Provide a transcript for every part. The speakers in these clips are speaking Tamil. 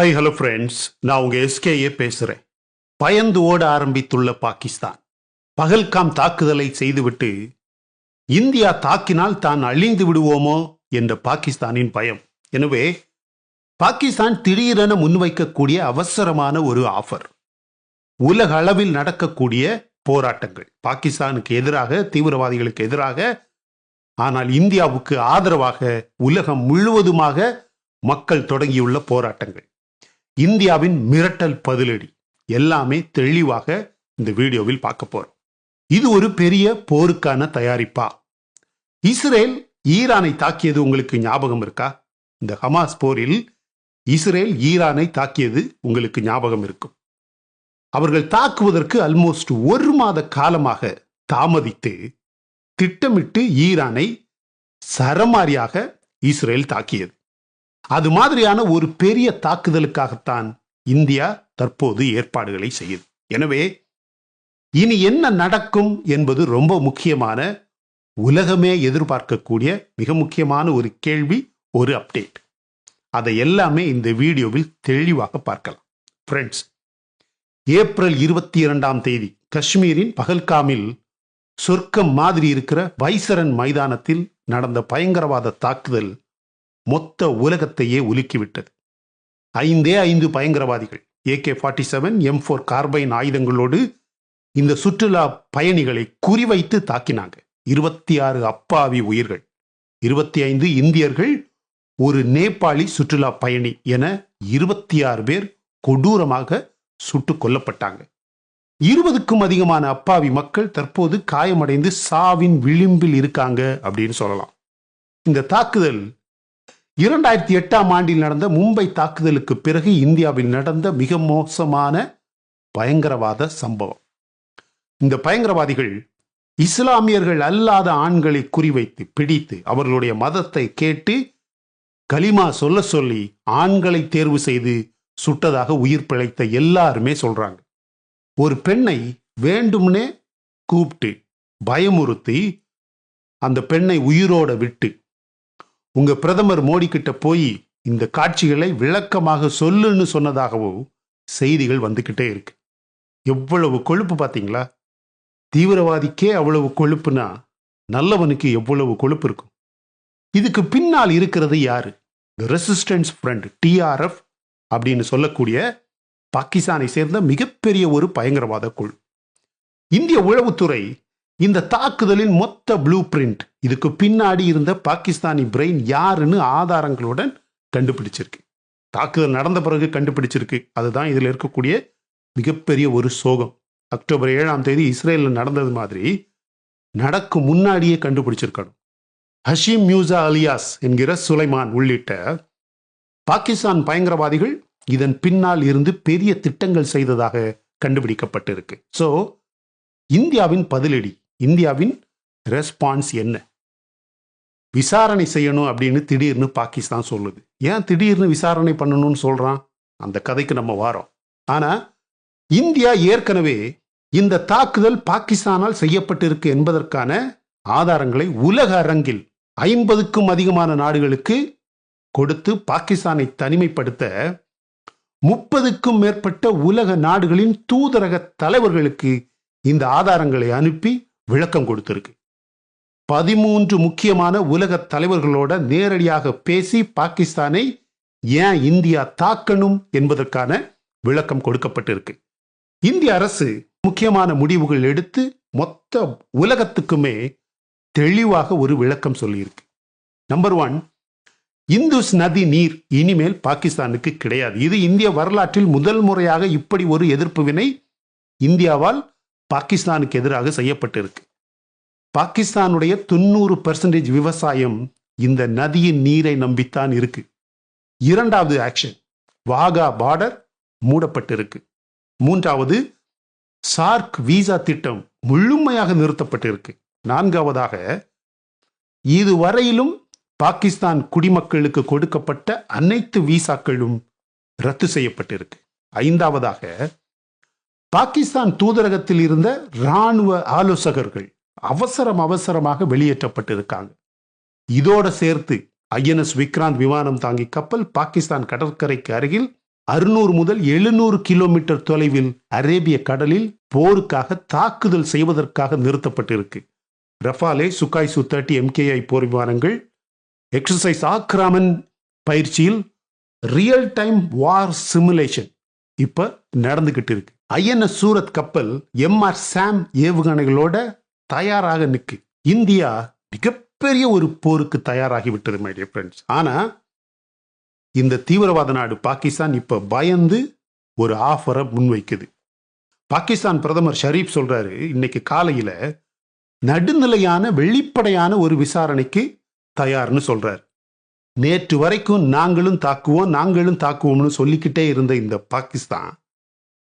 ஹாய் ஹலோ ஃப்ரெண்ட்ஸ், நான் உங்க எஸ்கேஏ பேசுறேன். பயந்து ஓட ஆரம்பித்துள்ள பாகிஸ்தான் பகல்காம் தாக்குதலை செய்துவிட்டு இந்தியா தாக்கினால் தான் அழிந்து விடுவோமோ என்ற பாகிஸ்தானின் பயம். எனவே பாகிஸ்தான் திடீரென முன்வைக்கக்கூடிய அவசரமான ஒரு ஆஃபர். உலக அளவில் நடக்கக்கூடிய போராட்டங்கள் பாகிஸ்தானுக்கு எதிராக, தீவிரவாதிகளுக்கு எதிராக, ஆனால் இந்தியாவுக்கு ஆதரவாக உலகம் முழுவதுமாக மக்கள் தொடங்கியுள்ள போராட்டங்கள், இந்தியாவின் மிரட்டல் பதிலடி, எல்லாமே தெளிவாக இந்த வீடியோவில் பார்க்க போறோம். இது ஒரு பெரிய போருக்கான தயாரிப்பா? இஸ்ரேல் ஈரானை தாக்கியது உங்களுக்கு ஞாபகம் இருக்கா? இந்த ஹமாஸ் போரில் இஸ்ரேல் ஈரானை தாக்கியது உங்களுக்கு ஞாபகம் இருக்கும். அவர்கள் தாக்குவதற்கு ஆல்மோஸ்ட் 1 மாத காலமாக தாமதித்து திட்டமிட்டு ஈரானை சரமாரியாக இஸ்ரேல் தாக்கியது. அது மாதிரியான ஒரு பெரிய தாக்குதலுக்காகத்தான் இந்தியா தற்போது ஏற்பாடுகளை செய்யுது. எனவே இனி என்ன நடக்கும் என்பது ரொம்ப முக்கியமான, உலகமே எதிர்பார்க்கக்கூடிய மிக முக்கியமான ஒரு கேள்வி, ஒரு அப்டேட். அதை எல்லாமே இந்த வீடியோவில் தெளிவாக பார்க்கலாம். ஃப்ரெண்ட்ஸ், ஏப்ரல் 22ஆம் தேதி காஷ்மீரின் பகல்காமில் சொர்க்கம் மாதிரி இருக்கிற பைசரன் மைதானத்தில் நடந்த பயங்கரவாத தாக்குதல் மொத்த உலகத்தையே உலுக்கிவிட்டது. 5 பயங்கரவாதிகள் AK-47 M4 கார்பைன் ஆயுதங்களோடு இந்த சுற்றுலா பயணிகளை குறிவைத்து தாக்கினாங்க. 26 அப்பாவி உயிர்கள், 25 இந்தியர்கள், ஒரு நேபாளி சுற்றுலா பயணி என 26 பேர் கொடூரமாக சுட்டுக் கொல்லப்பட்டாங்க. 20க்கும் அதிகமான அப்பாவி மக்கள் தற்போது காயமடைந்து சாவின் விளிம்பில் இருக்காங்க அப்படின்னு சொல்லலாம். இந்த தாக்குதல் 2008ஆம் ஆண்டில் நடந்த மும்பை தாக்குதலுக்கு பிறகு இந்தியாவில் நடந்த மிக மோசமான பயங்கரவாத சம்பவம். இந்த பயங்கரவாதிகள் இஸ்லாமியர்கள் அல்லாத ஆண்களை குறிவைத்து பிடித்து அவர்களுடைய மதத்தை கேட்டு கலிமா சொல்ல சொல்லி ஆண்களை தேர்வு செய்து சுட்டதாக உயிர் பிழைத்த எல்லாருமே சொல்றாங்க. ஒரு பெண்ணை வேண்டும்னே கூப்பிட்டு பயமுறுத்தி அந்த பெண்ணை உயிரோட விட்டு உங்க பிரதமர் மோடி கிட்ட போய் இந்த காட்சிகளை விளக்கமாக சொல்லுன்னு சொன்னதாகவும் செய்திகள் வந்துகிட்டே இருக்கு. எவ்வளவு கொழுப்பு பார்த்தீங்களா? தீவிரவாதிக்கே அவ்வளவு கொழுப்புனா நல்லவனுக்கு எவ்வளவு கொழுப்பு இருக்கும்? இதுக்கு பின்னால் இருக்கிறது யாரு? ரெசிஸ்டன்ஸ் ஃப்ரண்ட், TRF அப்படின்னு சொல்லக்கூடிய பாகிஸ்தானை சேர்ந்த மிகப்பெரிய ஒரு பயங்கரவாத குழு. இந்திய உளவுத்துறை இந்த தாக்குதலின் மொத்த ப்ளூ பிரிண்ட், இதுக்கு பின்னாடி இருந்த பாகிஸ்தானி பிரெயின் யாருன்னு ஆதாரங்களுடன் கண்டுபிடிச்சிருக்கு. தாக்குதல் நடந்த பிறகு கண்டுபிடிச்சிருக்கு. அதுதான் இதுல இருக்கக்கூடிய மிகப்பெரிய ஒரு சோகம். அக்டோபர் 7ஆம் தேதி இஸ்ரேலில் நடந்தது மாதிரி நடக்கும் முன்னாடியே கண்டுபிடிச்சிருக்கணும். ஹஷீம் மியூசா அலியாஸ் என்கிற சுலைமான் உள்ளிட்ட பாகிஸ்தான் பயங்கரவாதிகள் இதன் பின்னால் இருந்து பெரிய திட்டங்கள் செய்ததாக கண்டுபிடிக்கப்பட்டிருக்கு. ஸோ இந்தியாவின் பதிலடி, இந்தியாவின் ரெஸ்பான்ஸ் என்ன? விசாரணை செய்யணும் அப்படின்னு திடீர்னு பாகிஸ்தான் சொல்லுது. ஏன் திடீர்னு விசாரணை பண்ணணும்னு சொல்றான்? அந்த கதைக்கு நம்ம வாரோம். ஆனா இந்தியா ஏற்கனவே இந்த தாக்குதல் பாகிஸ்தானால் செய்யப்பட்டிருக்கு என்பதற்கான ஆதாரங்களை உலக அரங்கில் 50க்கும் அதிகமான நாடுகளுக்கு கொடுத்து பாகிஸ்தானை தனிமைப்படுத்த 30க்கும் மேற்பட்ட உலக நாடுகளின் தூதரக தலைவர்களுக்கு இந்த ஆதாரங்களை அனுப்பி விளக்கம் கொடுத்திருக்கு. 13 முக்கியமான உலக தலைவர்களோட நேரடியாக பேசி பாகிஸ்தானை ஏன் இந்தியா தாக்கணும் என்பதற்கான விளக்கம் கொடுக்கப்பட்டிருக்கு. இந்திய அரசு முக்கியமான முடிவுகள் எடுத்து மொத்த உலகத்துக்குமே தெளிவாக ஒரு விளக்கம் சொல்லியிருக்கு. நம்பர் 1, இந்துஸ் நதி நீர் இனிமேல் பாகிஸ்தானுக்கு கிடையாது. இது இந்திய வரலாற்றில் முதல் முறையாக இப்படி ஒரு எதிர்ப்பு வினை இந்தியாவால் பாகிஸ்தானுக்கு எதிராக செய்யப்பட்டிருக்கு. பாகிஸ்தானுடைய 90% விவசாயம் இந்த நதியின் நீரை நம்பித்தான் இருக்கு. 2வது ஆக்ஷன், வாகா பார்டர் மூடப்பட்டிருக்கு. 3வது, சார்க் விசா திட்டம் முழுமையாக நிறுத்தப்பட்டிருக்கு. 4வதாக, இதுவரையிலும் பாகிஸ்தான் குடிமக்களுக்கு கொடுக்கப்பட்ட அனைத்து விசாக்களும் ரத்து செய்யப்பட்டிருக்கு. 5வதாக, பாகிஸ்தான் தூதரகத்தில் இருந்த இராணுவ ஆலோசகர்கள் அவசரமாக வெளியேற்றப்பட்டிருக்காங்க. இதோட சேர்த்து INS விக்ராந்த் விமானம் தாங்கி கப்பல் பாகிஸ்தான் கடற்கரைக்கு அருகில் 600 முதல் 700 கிலோமீட்டர் தொலைவில் அரேபிய கடலில் போருக்காக தாக்குதல் செய்வதற்காக நிறுத்தப்பட்டிருக்கு. ரஃபாலே, சுகாய் சு-30 MKI போர் விமானங்கள் எக்ஸசைஸ் ஆக்ராமன் பயிற்சியில் ரியல் டைம் வார் சிமுலேஷன் இப்ப நடந்துகிட்டு இருக்கு. INS சூரத் கப்பல் MR சாம் ஏவுகணைகளோட தயாராக நிற்கு. இந்தியா மிகப்பெரிய ஒரு போருக்கு தயாராகிவிட்டது மை டியர் ஃப்ரெண்ட்ஸ். ஆனா இந்த தீவிரவாத நாடு பாகிஸ்தான் இப்ப பயந்து ஒரு ஆஃபரை முன்வைக்குது. பாகிஸ்தான் பிரதமர் ஷரீப் சொல்றாரு, இன்னைக்கு காலையில நடுநிலையான வெளிப்படையான ஒரு விசாரணைக்கு தயார்னு சொல்றாரு. நேற்று வரைக்கும் நாங்களும் தாக்குவோம்னு சொல்லிக்கிட்டே இருந்த இந்த பாகிஸ்தான்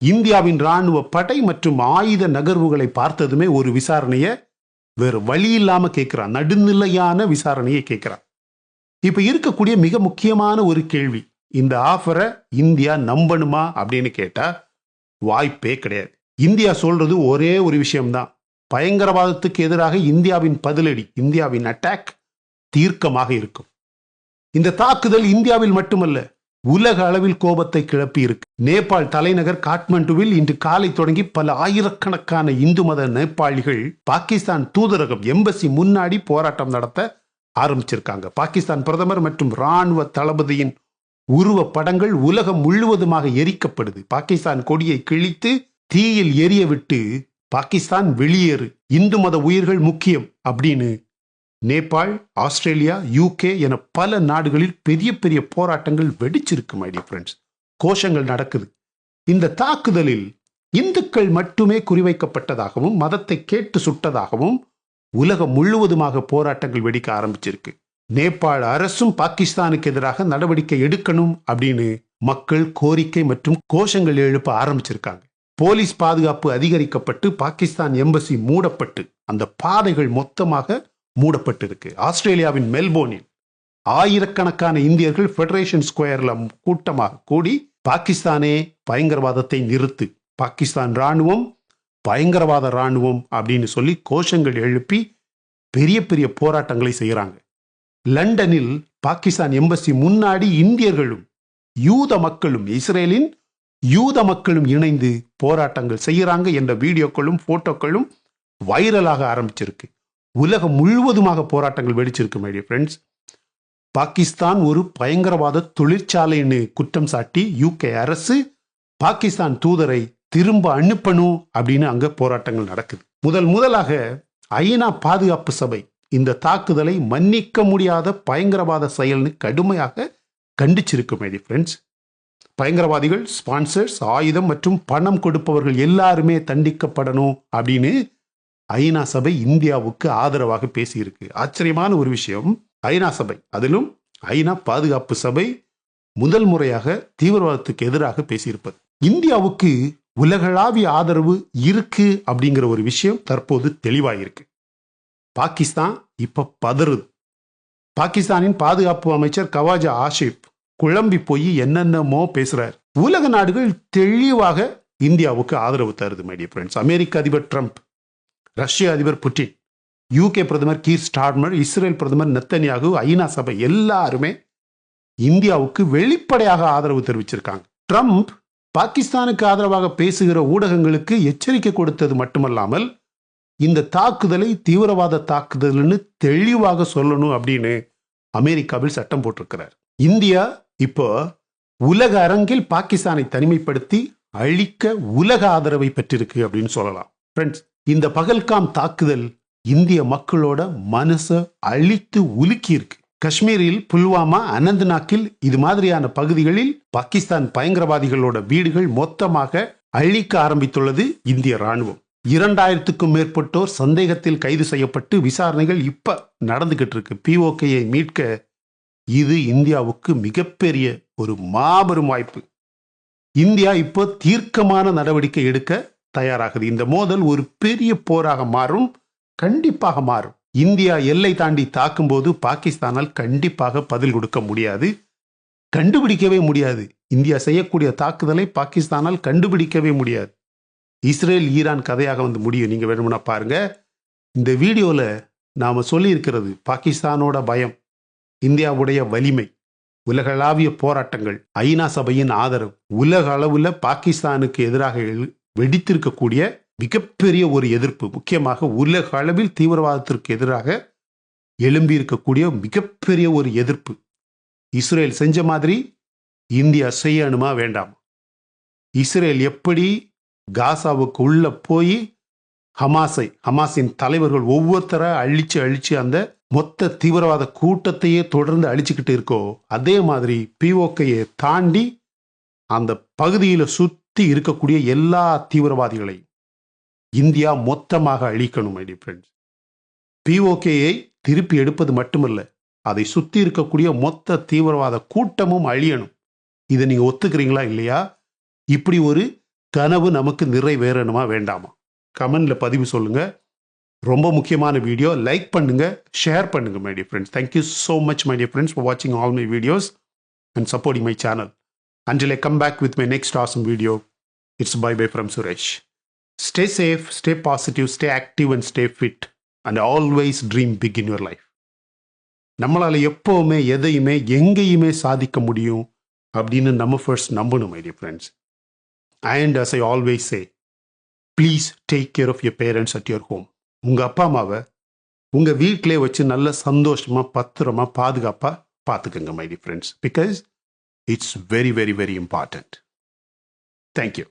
இந்தியாவின் ராணுவ படை மற்றும் ஆயுத நகர்வுகளை பார்த்ததுமே ஒரு விசாரணையை வேறு வழி இல்லாம கேட்கிறான். நடுநிலையான விசாரணையை கேட்கிறான். இப்ப இருக்கக்கூடிய மிக முக்கியமான ஒரு கேள்வி, இந்த ஆஃபரை இந்தியா நம்பணுமா அப்படின்னு கேட்டா வாய்ப்பே கிடையாது. இந்தியா சொல்றது ஒரே ஒரு விஷயம்தான், பயங்கரவாதத்துக்கு எதிராக இந்தியாவின் பதிலடி, இந்தியாவின் அட்டாக் தீர்க்கமாக இருக்கும். இந்த தாக்குதல் இந்தியாவில் மட்டுமல்ல, உலக அளவில் கோபத்தை கிளப்பி இருக்கு. நேபாள் தலைநகர் காட்மண்டுவில் இன்று காலை தொடங்கி பல ஆயிரக்கணக்கான இந்து மத நேபாளிகள் பாகிஸ்தான் தூதரகம் எம்பசி முன்னாடி போராட்டம் நடத்த ஆரம்பிச்சிருக்காங்க. பாகிஸ்தான் பிரதமர் மற்றும் ராணுவ தளபதியின் உருவ படங்கள் உலகம் முழுவதுமாக எரிக்கப்படுது. பாகிஸ்தான் கொடியை கிழித்து தீயில் எரிய விட்டு பாகிஸ்தான் வெளியேறு, இந்து மத உயிர்கள் முக்கியம் அப்படின்னு நேபாள், ஆஸ்திரேலியா, UK என பல நாடுகளில் பெரிய பெரிய போராட்டங்கள் வெடிச்சிருக்கு மை டியர் ஃப்ரெண்ட்ஸ். கோஷங்கள் நடக்குது. இந்த தாக்குதலில் இந்துக்கள் மட்டுமே குறிவைக்கப்பட்டதாகவும் மதத்தை கேட்டு சுட்டதாகவும் உலகம் முழுவதுமாக போராட்டங்கள் வெடிக்க ஆரம்பிச்சிருக்கு. நேபாள அரசும் பாகிஸ்தானுக்கு எதிராக நடவடிக்கை எடுக்கணும் அப்படின்னு மக்கள் கோரிக்கை மற்றும் கோஷங்கள் எழுப்ப ஆரம்பிச்சிருக்காங்க. போலீஸ் பாதுகாப்பு அதிகரிக்கப்பட்டு பாகிஸ்தான் எம்பசி மூடப்பட்டு அந்த பாதைகள் மொத்தமாக மூடப்பட்டிருக்கு. ஆஸ்திரேலியாவின் மெல்போர்னில் ஆயிரக்கணக்கான இந்தியர்கள் ஃபெடரேஷன் ஸ்கொயர்ல கூட்டமாக கூடி பாகிஸ்தானே பயங்கரவாதத்தை நிறுத்து, பாகிஸ்தான் ராணுவம் பயங்கரவாத ராணுவம் அப்படின்னு சொல்லி கோஷங்கள் எழுப்பி பெரிய பெரிய போராட்டங்களை செய்யறாங்க. லண்டனில் பாகிஸ்தான் எம்பசி முன்னாடி இந்தியர்களும் யூத மக்களும், இஸ்ரேலின் யூத மக்களும் இணைந்து போராட்டங்கள் செய்யறாங்க என்ற வீடியோக்களும் போட்டோக்களும் வைரலாக ஆரம்பிச்சிருக்கு. உலகம் முழுவதுமாக போராட்டங்கள் வெடிச்சிருக்கு மை டியர் ஃப்ரெண்ட்ஸ். பாகிஸ்தான் ஒரு பயங்கரவாத தொழிற்சாலைன்னு குற்றம் சாட்டி UK அரசு பாகிஸ்தான் தூதரை திரும்ப அனுப்பணும் அப்படின்னு அங்க போராட்டங்கள் நடக்குது. முதலாக ஐநா பாதுகாப்பு சபை இந்த தாக்குதலை மன்னிக்க முடியாத பயங்கரவாத செயல்னு கடுமையாக கண்டிச்சிருக்கு மை டியர் ஃப்ரெண்ட்ஸ். பயங்கரவாதிகள், ஸ்பான்சர்ஸ், ஆயுதம் மற்றும் பணம் கொடுப்பவர்கள் எல்லாருமே தண்டிக்கப்படணும் அப்படின்னு ஐநா சபை இந்தியாவுக்கு ஆதரவாக பேசியிருக்கு. ஆச்சரியமான ஒரு விஷயம், ஐநா சபை, அதிலும் ஐநா பாதுகாப்பு சபை முதல் முறையாக தீவிரவாதத்துக்கு எதிராக பேசியிருப்பது. இந்தியாவுக்கு உலகளாவிய ஆதரவு இருக்கு அப்படிங்கிற ஒரு விஷயம் தற்போது தெளிவாயிருக்கு. பாகிஸ்தான் இப்ப பதறுது. பாகிஸ்தானின் பாதுகாப்பு அமைச்சர் கவாஜா ஆஷிப் குழம்பி போய் என்னென்னமோ பேசுறார். உலக நாடுகள் தெளிவாக இந்தியாவுக்கு ஆதரவு தருது மை டியர் ஃப்ரெண்ட்ஸ். அமெரிக்க அதிபர் ட்ரம்ப், ரஷ்ய அதிபர் புட்டின், UK பிரதமர் கீர் ஸ்டார்மர், இஸ்ரேல் பிரதமர் நெத்தன்யாகு, ஐநா சபை எல்லாருமே இந்தியாவுக்கு வெளிப்படையாக ஆதரவு தெரிவிச்சிருக்காங்க. ட்ரம்ப் பாகிஸ்தானுக்கு ஆதரவாக பேசுகிற ஊடகங்களுக்கு எச்சரிக்கை கொடுத்தது மட்டுமல்லாமல் இந்த தாக்குதலை தீவிரவாத தாக்குதல்னு தெளிவாக சொல்லணும் அப்படின்னு அமெரிக்காவில் சட்டம் போட்டிருக்கிறார். இந்தியா இப்போ உலக அரங்கில் பாகிஸ்தானை தனிமைப்படுத்தி அழிக்க உலக ஆதரவை பெற்றிருக்கு அப்படின்னு சொல்லலாம். ஃப்ரெண்ட்ஸ், இந்த பகல்காம் தாக்குதல் இந்திய மக்களோட மனசை அழித்து உலுக்கி இருக்கு. காஷ்மீரில், புல்வாமா, அனந்த்நாக்கில் இது மாதிரியான பகுதிகளில் பாகிஸ்தான் பயங்கரவாதிகளோட வீடுகள் மொத்தமாக அழிக்க ஆரம்பித்துள்ளது இந்திய ராணுவம். 2000க்கும் மேற்பட்டோர் சந்தேகத்தில் கைது செய்யப்பட்டு விசாரணைகள் இப்ப நடந்துகிட்டு இருக்கு. POKயை மீட்க இது இந்தியாவுக்கு மிகப்பெரிய ஒரு மாபெரும் வாய்ப்பு. இந்தியா இப்போ தீர்க்கமான நடவடிக்கை எடுக்க தயாராகுது. இந்த மோதல் ஒரு பெரிய போராக மாறும், கண்டிப்பாக மாறும். இந்தியா எல்லை தாண்டி தாக்கும் போது பாகிஸ்தானால் கண்டிப்பாக பதில் கொடுக்க முடியாது, கண்டுபிடிக்கவே முடியாது. இந்தியா செய்யக்கூடிய தாக்குதலை பாகிஸ்தானால் கண்டுபிடிக்கவே முடியாது. இஸ்ரேல் ஈரான் கதையாக வந்து முடியும். நீங்க வேணும்னா பாருங்க. இந்த வீடியோல நாம சொல்லி இருக்கிறது பாகிஸ்தானோட பயம், இந்தியாவுடைய வலிமை. உலகளாவிய போராட்டங்கள், ஐநா சபையின் ஆதரவு, உலக அளவில் பாகிஸ்தானுக்கு எதிராக வெடித்திருக்கக்கூடிய மிகப்பெரிய ஒரு எதிர்ப்பு, முக்கியமாக உலக அளவில் தீவிரவாதத்திற்கு எதிராக எழும்பியிருக்கக்கூடிய மிகப்பெரிய ஒரு எதிர்ப்பு. இஸ்ரேல் செஞ்ச மாதிரி இந்தியா செய்யணுமா வேண்டாம்? இஸ்ரேல் எப்படி காசாவுக்கு உள்ள போய் ஹமாஸின் தலைவர்கள் ஒவ்வொருத்தரை அழிச்சு அந்த மொத்த தீவிரவாத கூட்டத்தையே தொடர்ந்து அழிச்சுக்கிட்டு இருக்கோ, அதே மாதிரி பிஓகையை தாண்டி அந்த பகுதியில் சுற்றி இருக்கக்கூடிய எல்லா தீவிரவாதிகளையும் இந்தியா மொத்தமாக அழிக்கணும். மை டியர் ஃப்ரெண்ட்ஸ், பிஓகையை திருப்பி எடுப்பது மட்டுமல்ல, அதை சுற்றி இருக்கக்கூடிய மொத்த தீவிரவாத கூட்டமும் அழியணும். இதை நீங்க ஒத்துக்கிறீங்களா இல்லையா? இப்படி ஒரு கனவு நமக்கு நிறைவேறணுமா வேண்டாமா? கமெண்ட்ல பதிவு சொல்லுங்க. ரொம்ப முக்கியமான வீடியோ. லைக் பண்ணுங்க, ஷேர் பண்ணுங்க my dear friends. Thank you so much my dear friends for வாட்சிங் all my videos and supporting my channel. Until I come back with my next awesome video, it's bye-bye from Suresh. Stay safe, stay positive, stay active and stay fit and always dream big in your life. நம்மளால எப்பவுமே எதையுமே எங்கேயுமே சாதிக்க முடியும் அப்படின்னு நம்ம ஃபர்ஸ்ட் நம்பணும் my dear friends. And as I always say, please take care of your parents at your home. உங்க அப்பா அம்மாவை உங்க வீட்டிலே வச்சு நல்ல சந்தோஷமா பத்திரமா பாதுகாப்பா பார்த்துக்கங்க my dear friends. Because it's very, very, very important. Thank you.